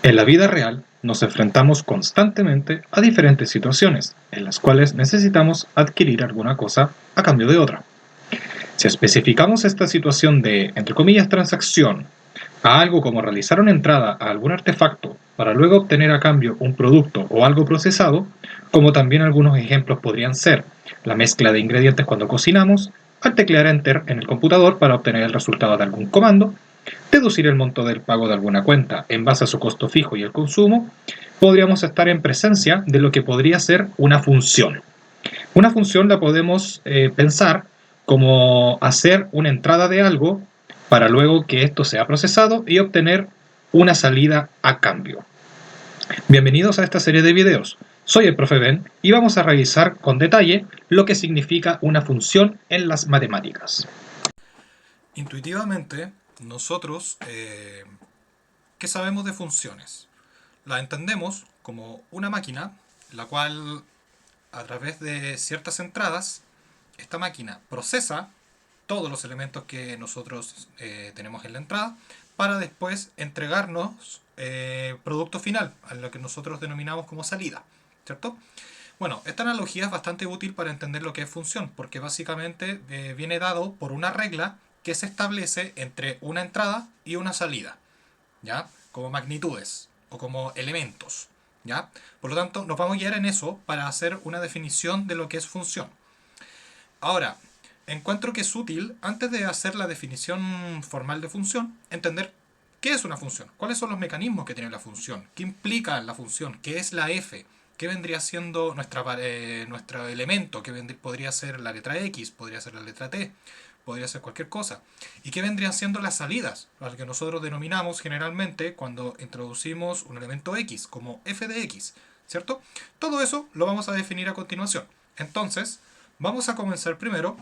En la vida real nos enfrentamos constantemente a diferentes situaciones en las cuales necesitamos adquirir alguna cosa a cambio de otra. Si especificamos esta situación de, entre comillas, transacción a algo como realizar una entrada a algún artefacto para luego obtener a cambio un producto o algo procesado, como también algunos ejemplos podrían ser la mezcla de ingredientes cuando cocinamos, al teclear Enter en el computador para obtener el resultado de algún comando, deducir el monto del pago de alguna cuenta en base a su costo fijo y el consumo, podríamos estar en presencia de lo que podría ser una función. Una función la podemos pensar como hacer una entrada de algo para luego que esto sea procesado y obtener una salida a cambio. Bienvenidos a esta serie de videos. Soy el profe Ben y vamos a revisar con detalle lo que significa una función en las matemáticas. Intuitivamente, nosotros, ¿qué sabemos de funciones? La entendemos como una máquina, la cual, a través de ciertas entradas, esta máquina procesa todos los elementos que nosotros tenemos en la entrada para después entregarnos producto final, a lo que nosotros denominamos como salida, ¿cierto? Bueno, esta analogía es bastante útil para entender lo que es función, porque básicamente viene dado por una regla que se establece entre una entrada y una salida, ¿ya? Como magnitudes o como elementos, ¿ya? Por lo tanto, nos vamos a guiar en eso para hacer una definición de lo que es función. Ahora, encuentro que es útil, antes de hacer la definición formal de función, entender qué es una función, cuáles son los mecanismos que tiene la función, qué implica la función, qué es la f, qué vendría siendo nuestro elemento, qué podría ser la letra x, podría ser la letra t, podría ser cualquier cosa, y qué vendrían siendo las salidas, las que nosotros denominamos generalmente cuando introducimos un elemento x, como f de x, ¿cierto? Todo eso lo vamos a definir a continuación. Entonces, vamos a comenzar primero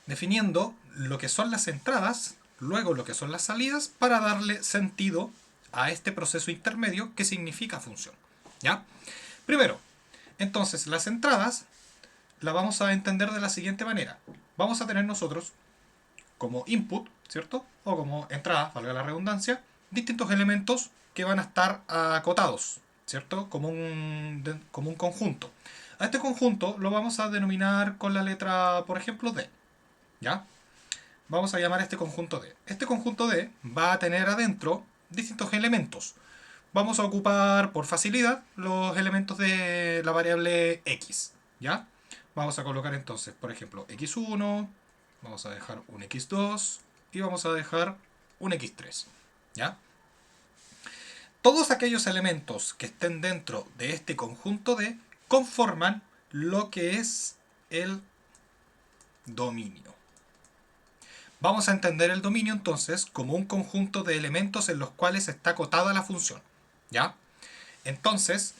definiendo lo que son las entradas, luego lo que son las salidas, para darle sentido a este proceso intermedio que significa función. ¿Ya? Primero, entonces las entradas las vamos a entender de la siguiente manera. Vamos a tener nosotros como input, ¿cierto? O como entrada, valga la redundancia, distintos elementos que van a estar acotados, ¿cierto? Como un conjunto. A este conjunto lo vamos a denominar con la letra, por ejemplo, D. ¿Ya? Vamos a llamar este conjunto D. Este conjunto D va a tener adentro distintos elementos. Vamos a ocupar por facilidad los elementos de la variable x. ¿Ya? Vamos a colocar entonces, por ejemplo, x1, vamos a dejar un x2 y vamos a dejar un x3. ¿Ya? Todos aquellos elementos que estén dentro de este conjunto D conforman lo que es el dominio. Vamos a entender el dominio entonces como un conjunto de elementos en los cuales está acotada la función. ¿Ya? Entonces,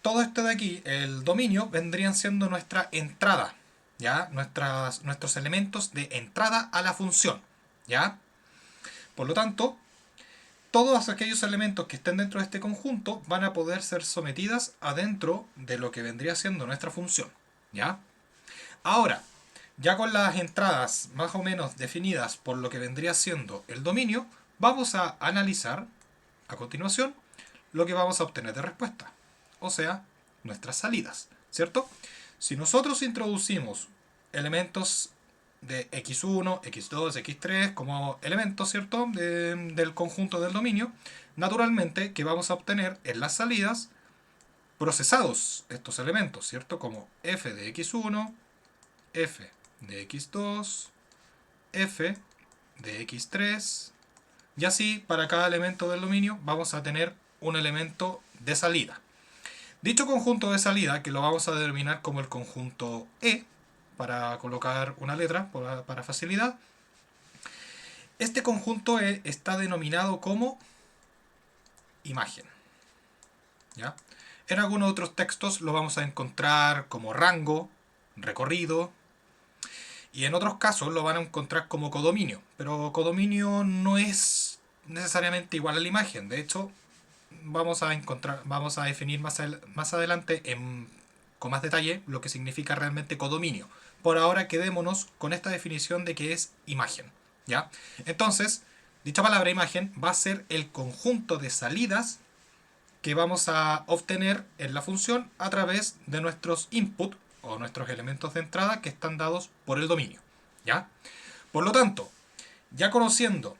todo esto de aquí, el dominio, vendrían siendo nuestra entrada. ¿Ya? Nuestros elementos de entrada a la función. ¿Ya? Por lo tanto, todos aquellos elementos que estén dentro de este conjunto van a poder ser sometidas adentro de lo que vendría siendo nuestra función. ¿Ya? Ahora, ya con las entradas más o menos definidas por lo que vendría siendo el dominio, vamos a analizar a continuación lo que vamos a obtener de respuesta, o sea, nuestras salidas, ¿cierto? Si nosotros introducimos elementos de x1, x2, x3 como elementos, ¿cierto?, del conjunto del dominio, naturalmente que vamos a obtener en las salidas procesados estos elementos, ¿cierto? Como f de x1, f de x2, f de x3, y así para cada elemento del dominio vamos a tener un elemento de salida. Dicho conjunto de salida, que lo vamos a denominar como el conjunto E, para colocar una letra para facilidad, este conjunto E está denominado como imagen. ¿Ya? En algunos otros textos lo vamos a encontrar como rango, recorrido, y en otros casos lo van a encontrar como codominio, pero codominio no es necesariamente igual a la imagen. De hecho, vamos a definir más adelante con más detalle lo que significa realmente codominio. Por ahora quedémonos con esta definición de que es imagen. ¿Ya? Entonces, dicha palabra imagen va a ser el conjunto de salidas que vamos a obtener en la función a través de nuestros input o nuestros elementos de entrada que están dados por el dominio. ¿Ya? Por lo tanto, ya conociendo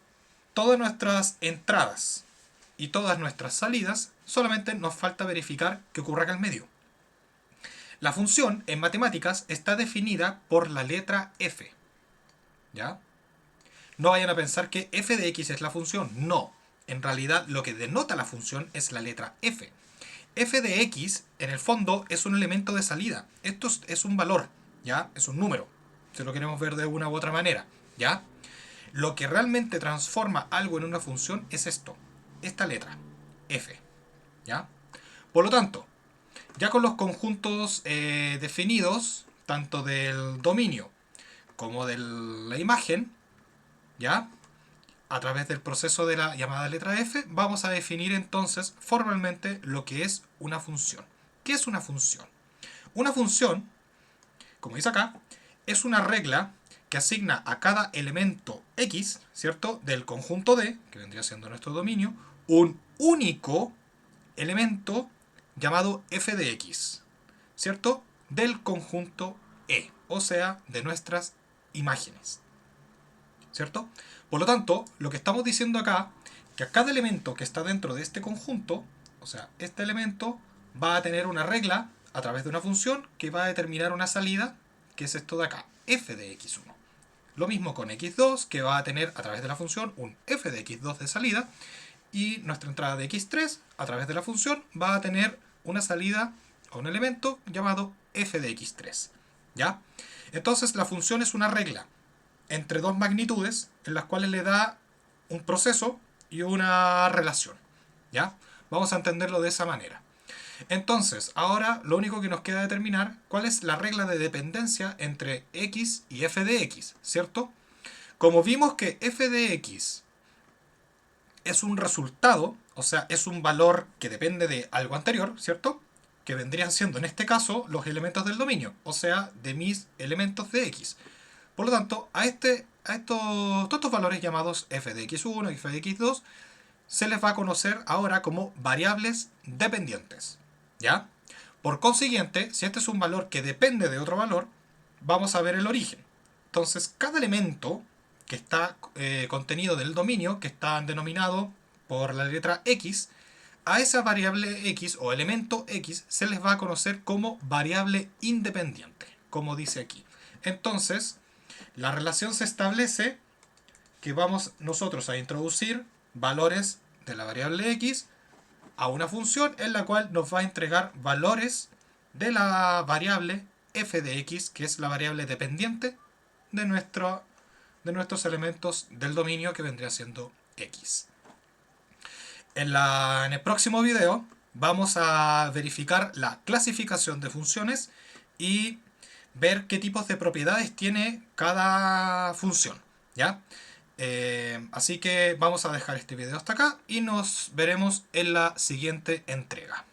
todas nuestras entradas y todas nuestras salidas, solamente nos falta verificar qué ocurre acá en medio. La función en matemáticas está definida por la letra f. ¿Ya? No vayan a pensar que f de x es la función. No. En realidad lo que denota la función es la letra f. F de x, en el fondo, es un elemento de salida. Esto es un valor, ¿ya? Es un número, si lo queremos ver de una u otra manera, ¿ya? Lo que realmente transforma algo en una función es esto, esta letra, f, ¿ya? Por lo tanto, ya con los conjuntos definidos, tanto del dominio como de la imagen, ¿ya? A través del proceso de la llamada letra f, vamos a definir entonces formalmente lo que es una función. ¿Qué es una función? Una función, como dice acá, es una regla que asigna a cada elemento x, ¿cierto?, del conjunto D, que vendría siendo nuestro dominio, un único elemento llamado f de x, ¿cierto?, del conjunto E, o sea, de nuestras imágenes, ¿cierto? Por lo tanto, lo que estamos diciendo acá, que a cada elemento que está dentro de este conjunto, o sea, este elemento va a tener una regla a través de una función que va a determinar una salida, que es esto de acá, f de x1. Lo mismo con x2, que va a tener a través de la función un f de x2 de salida, y nuestra entrada de x3 a través de la función va a tener una salida o un elemento llamado f de x3. ¿Ya? Entonces la función es una regla entre dos magnitudes en las cuales le da un proceso y una relación. ¿Ya? Vamos a entenderlo de esa manera. Entonces, ahora lo único que nos queda determinar cuál es la regla de dependencia entre x y f de x, ¿cierto? Como vimos que f de x es un resultado, o sea, es un valor que depende de algo anterior, ¿cierto? Que vendrían siendo en este caso los elementos del dominio, o sea, de mis elementos de x. Por lo tanto, todos estos valores llamados f de x1 y f de x2 se les va a conocer ahora como variables dependientes. ¿Ya? Por consiguiente, si este es un valor que depende de otro valor, vamos a ver el origen. Entonces, cada elemento que está contenido del dominio, que está denominado por la letra x, a esa variable x o elemento x se les va a conocer como variable independiente, como dice aquí. Entonces, la relación se establece que vamos nosotros a introducir valores de la variable x a una función en la cual nos va a entregar valores de la variable f de x, que es la variable dependiente de, de nuestros elementos del dominio, que vendría siendo x. En el próximo video vamos a verificar la clasificación de funciones y ver qué tipos de propiedades tiene cada función, ¿ya? Así que vamos a dejar este video hasta acá y nos veremos en la siguiente entrega.